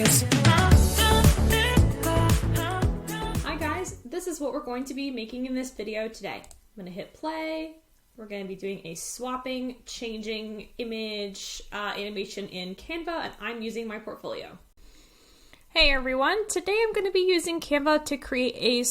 focus. Hi guys, this is what we're going to be making in this video today. I'm going to hit play. We're going to be doing a swapping, changing image animation in Canva, and I'm using my portfolio. Hey everyone, today I'm going to be using Canva to create a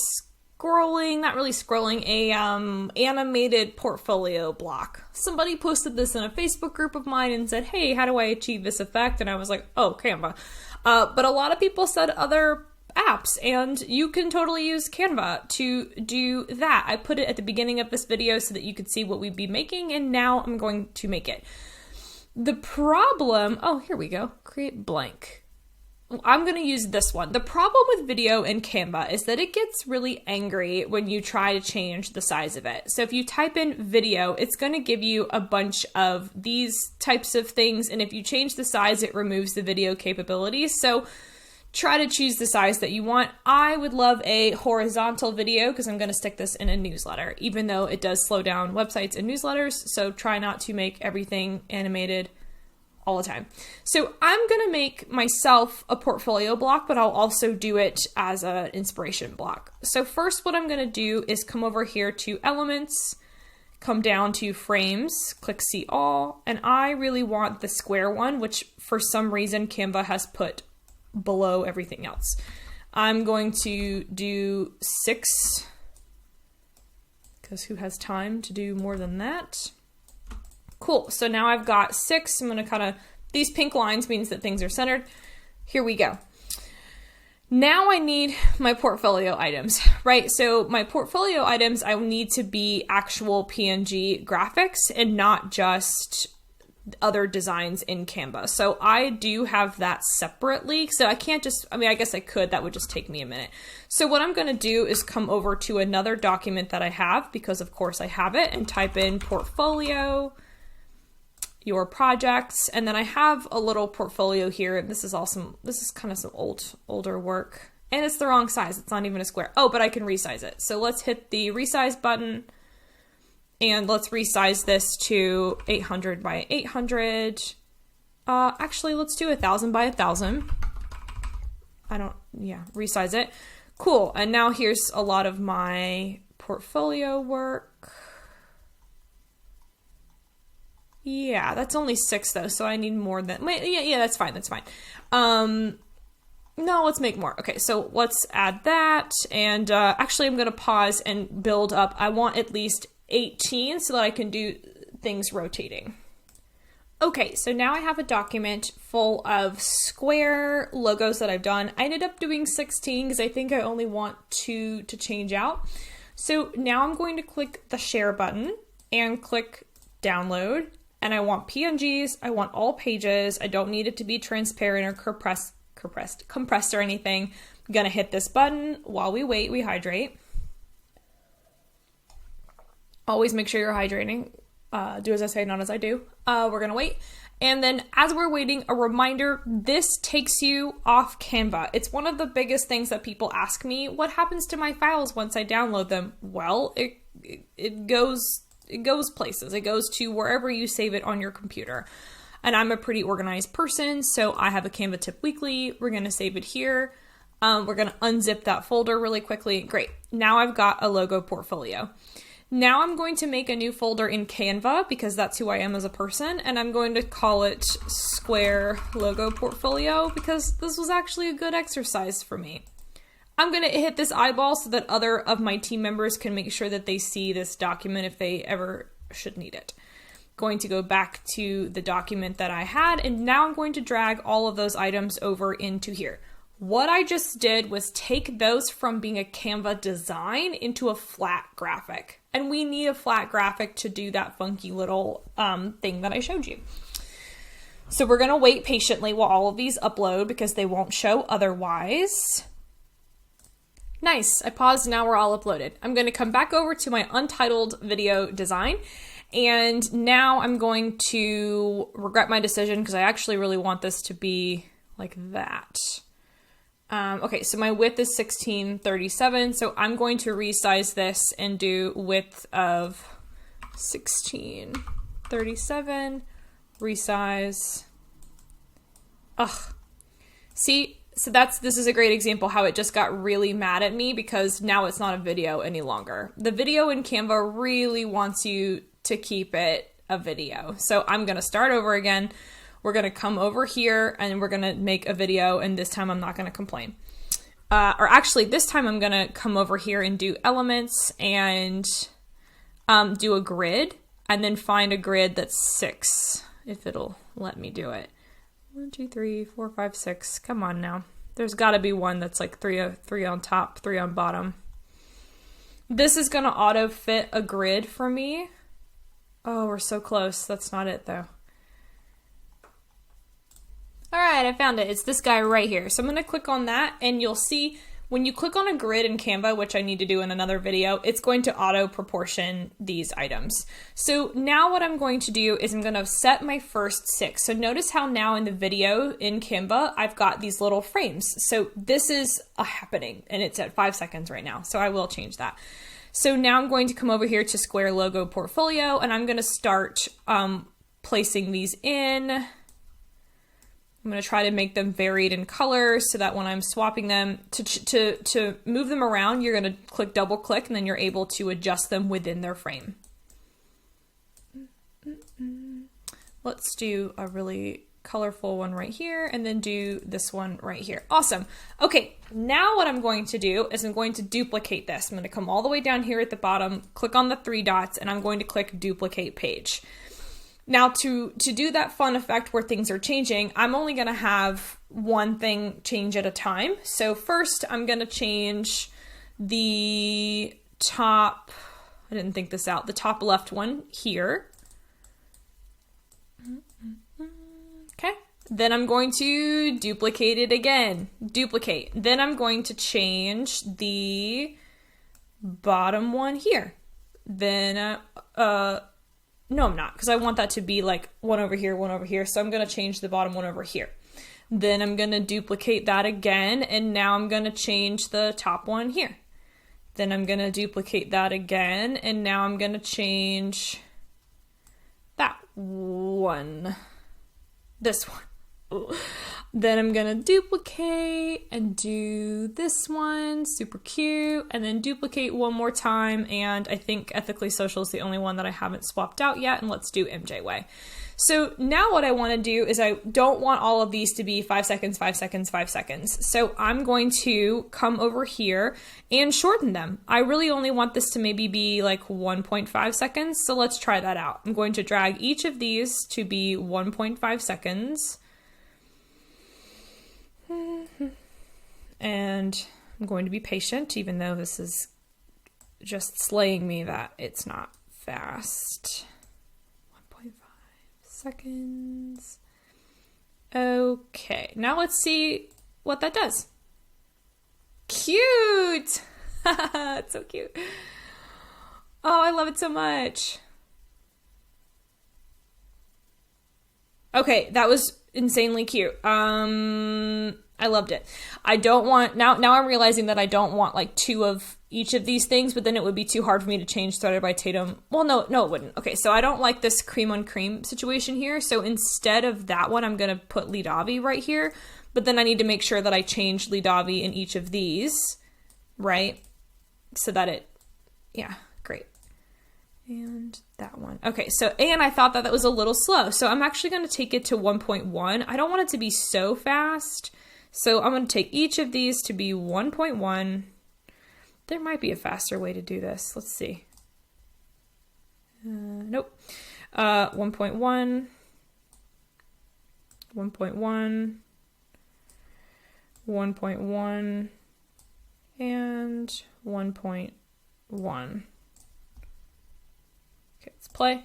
animated portfolio block. Somebody posted this in a Facebook group of mine and said, hey, how do I achieve this effect? And I was like, oh, Canva. But a lot of people said other apps, and you can totally use Canva to do that. I put it at the beginning of this video so that you could see what we'd be making, and now I'm going to make it. The problem, oh, here we go, create blank. I'm going to use this one. The problem with video in Canva is that it gets really angry when you try to change the size of it. So if you type in video, it's going to give you a bunch of these types of things, and if you change the size, it removes the video capabilities. So try to choose the size that you want. I would love a horizontal video because I'm going to stick this in a newsletter, even though it does slow down websites and newsletters. So try not to make everything animated all the time. So I'm going to make myself a portfolio block, but I'll also do it as an inspiration block. So first what I'm going to do is come over here to elements, come down to frames, click see all, and I really want the square one, which for some reason Canva has put below everything else. I'm going to do 6 because who has time to do more than that? Cool, so now I've got 6. I'm gonna kind of, these pink lines means that things are centered. Here we go. Now I need my portfolio items, right? So my portfolio items, I need to be actual PNG graphics and not just other designs in Canva. So I do have that separately. So I can't just, I mean, I guess I could, that would just take me a minute. So what I'm gonna do is come over to another document that I have, because of course I have it, and type in portfolio, your projects, and then I have a little portfolio here. This is awesome. This is kind of some older work, and it's the wrong size. It's not even a square. Oh, but I can resize it. So let's hit the resize button, and let's resize this to 800 by 800. Actually, let's do 1000 by 1000. Resize it. Cool. And now here's a lot of my portfolio work. Yeah, that's only 6 though, so I need more than, yeah, that's fine, that's fine. No, let's make more. Okay, so let's add that, and actually I'm gonna pause and build up. I want at least 18 so that I can do things rotating. Okay, so now I have a document full of square logos that I've done. I ended up doing 16 because I think I only want 2 to change out. So now I'm going to click the share button and click download. And I want PNGs, I want all pages, I don't need it to be transparent or compressed or anything. I'm gonna hit this button. While we wait, we hydrate. Always make sure you're hydrating. Do as I say, not as I do. We're gonna wait. And then as we're waiting, a reminder, this takes you off Canva. It's one of the biggest things that people ask me, what happens to my files once I download them? Well, it goes places. It goes to wherever you save it on your computer. And I'm a pretty organized person, so I have a Canva tip weekly. We're going to save it here. We're going to unzip that folder really quickly. Great. Now I've got a logo portfolio. Now I'm going to make a new folder in Canva because that's who I am as a person, and I'm going to call it Square Logo Portfolio because this was actually a good exercise for me. I'm going to hit this eyeball so that other of my team members can make sure that they see this document if they ever should need it. Going to go back to the document that I had, and now I'm going to drag all of those items over into here. What I just did was take those from being a Canva design into a flat graphic. And we need a flat graphic to do that funky little thing that I showed you. So we're going to wait patiently while all of these upload because they won't show otherwise. Nice, I paused, now we're all uploaded. I'm gonna come back over to my untitled video design, and now I'm going to regret my decision because I actually really want this to be like that. Okay, so my width is 1637, so I'm going to resize this and do width of 1637, resize. Ugh. See, So this is a great example how it just got really mad at me because now it's not a video any longer. The video in Canva really wants you to keep it a video. So I'm going to start over again. We're going to come over here and we're going to make a video, and this time I'm not going to complain. Or actually, this time I'm going to come over here and do elements and do a grid, and then find a grid that's 6, if it'll let me do it. 1, 2, 3, 4, 5, 6. Come on now. There's got to be one that's like 3 on top, 3 on bottom. This is going to auto fit a grid for me. Oh, we're so close. That's not it though. All right, I found it. It's this guy right here. So I'm going to click on that, and you'll see when you click on a grid in Canva, which I need to do in another video, it's going to auto proportion these items. So now what I'm going to do is I'm going to set my first 6. So notice how now in the video in Canva, I've got these little frames. So this is a happening, and it's at 5 seconds right now. So I will change that. So now I'm going to come over here to Square Logo Portfolio, and I'm going to start placing these in. I'm going to try to make them varied in color so that when I'm swapping them, to move them around, you're going to click double click, and then you're able to adjust them within their frame. Let's do a really colorful one right here, and then do this one right here. Awesome. Okay, now what I'm going to do is I'm going to duplicate this. I'm going to come all the way down here at the bottom, click on the 3 dots, and I'm going to click duplicate page. Now to do that fun effect where things are changing, I'm only going to have one thing change at a time. So first I'm going to change the top, I didn't think this out, the top left one here. Okay. Then I'm going to duplicate it again. Duplicate. Then I'm going to change the bottom one here. Then, no, I'm not, because I want that to be like one over here, one over here. So I'm going to change the bottom one over here. Then I'm going to duplicate that again. And now I'm going to change the top one here. Then I'm going to duplicate that again. And now I'm going to change that one. This one. Then I'm going to duplicate and do this one, super cute, and then duplicate one more time. And I think Ethically Social is the only one that I haven't swapped out yet. And let's do MJ Way. So now what I want to do is I don't want all of these to be 5 seconds, 5 seconds, 5 seconds. So I'm going to come over here and shorten them. I really only want this to maybe be like 1.5 seconds. So let's try that out. I'm going to drag each of these to be 1.5 seconds. And I'm going to be patient, even though this is just slaying me that it's not fast. 1.5 seconds. Okay, now let's see what that does. Cute! It's so cute. Oh, I love it so much. Okay, that was insanely cute. I loved it. I don't want, now I'm realizing that I don't want like 2 of each of these things, but then it would be too hard for me to change Threaded by Tatum. Well, no, it wouldn't. Okay, so I don't like this cream on cream situation here. So instead of that one, I'm going to put Lidavi right here, but then I need to make sure that I change Lidavi in each of these, right? So that it, yeah, great. And that one. Okay, so, and I thought that that was a little slow. So I'm actually going to take it to 1.1. I don't want it to be so fast. So I'm going to take each of these to be 1.1. There might be a faster way to do this. Let's see. Nope. 1.1. 1.1. 1.1. And 1.1. Okay, let's play.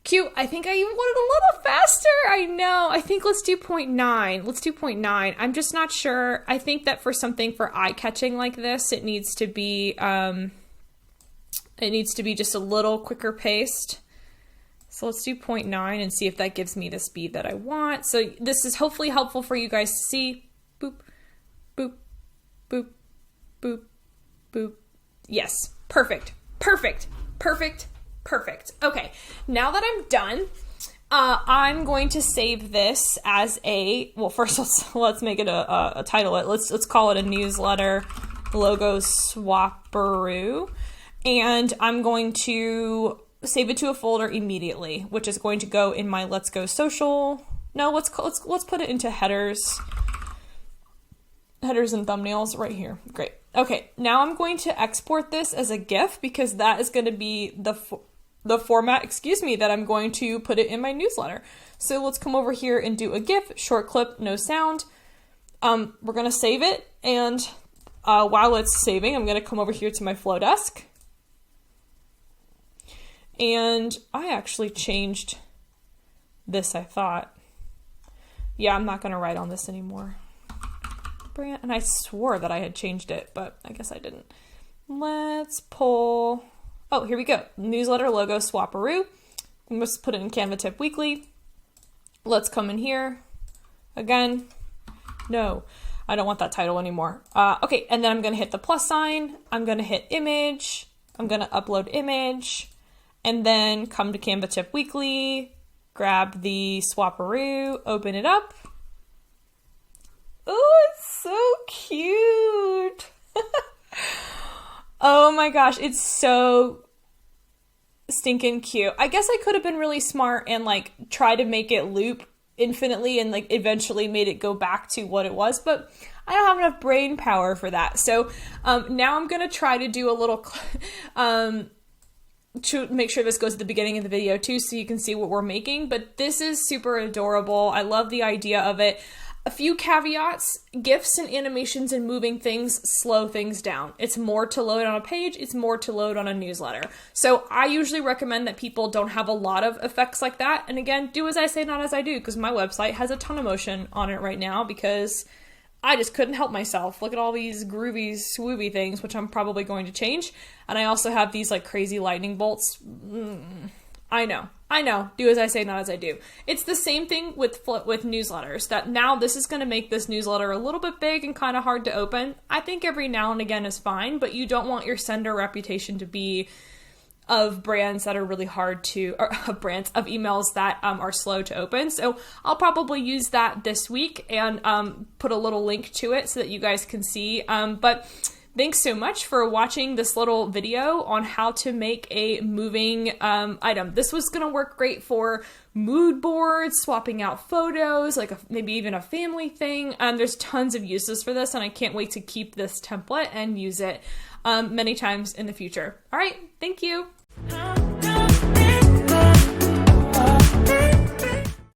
Cute. I think I even wanted a little faster. I know. I think let's do 0.9. Let's do 0.9. I'm just not sure. I think that for something for eye-catching like this, it needs to be just a little quicker paced. So let's do 0.9 and see if that gives me the speed that I want. So this is hopefully helpful for you guys to see. Boop, boop, boop, boop, boop. Yes. Perfect. Perfect. Perfect. Perfect. Okay, now that I'm done, I'm going to save this as well, first let's make it a title. Let's call it a newsletter logo swapperoo. And I'm going to save it to a folder immediately, which is going to go in my Let's Go Social. No, let's put it into headers and thumbnails right here. Great. Okay, now I'm going to export this as a GIF because that is going to be the format, that I'm going to put it in my newsletter. So let's come over here and do a GIF, short clip, no sound. We're going to save it, and while it's saving, I'm going to come over here to my Flowdesk. And I actually changed this, I thought. Yeah, I'm not going to write on this anymore. And I swore that I had changed it, but I guess I didn't. Let's pull... Oh, here we go. Newsletter logo swapperoo. Let's put it in Canva Tip Weekly. Let's come in here. Again. No, I don't want that title anymore. Okay, and then I'm going to hit the plus sign. I'm going to hit image. I'm going to upload image. And then come to Canva Tip Weekly. Grab the swapperoo. Open it up. Oh, it's so cute. Oh my gosh, it's so stinking cute. I guess I could have been really smart and like try to make it loop infinitely and like eventually made it go back to what it was, but I don't have enough brain power for that. So now I'm going to try to do a little to make sure this goes at the beginning of the video too, so you can see what we're making. But this is super adorable. I love the idea of it. A few caveats: GIFs and animations and moving things slow things down. It's more to load on a page, it's more to load on a newsletter. So I usually recommend that people don't have a lot of effects like that. And again, do as I say, not as I do, because my website has a ton of motion on it right now because I just couldn't help myself. Look at all these groovy, swooby things, which I'm probably going to change. And I also have these like crazy lightning bolts. I know. Do as I say, not as I do. It's the same thing with newsletters, that now this is going to make this newsletter a little bit big and kind of hard to open. I think every now and again is fine, but you don't want your sender reputation to be of brands that are really hard to, or of emails that are slow to open. So I'll probably use that this week and put a little link to it so that you guys can see. But thanks so much for watching this little video on how to make a moving item. This was going to work great for mood boards, swapping out photos, like maybe even a family thing. There's tons of uses for this, and I can't wait to keep this template and use it many times in the future. All right, thank you.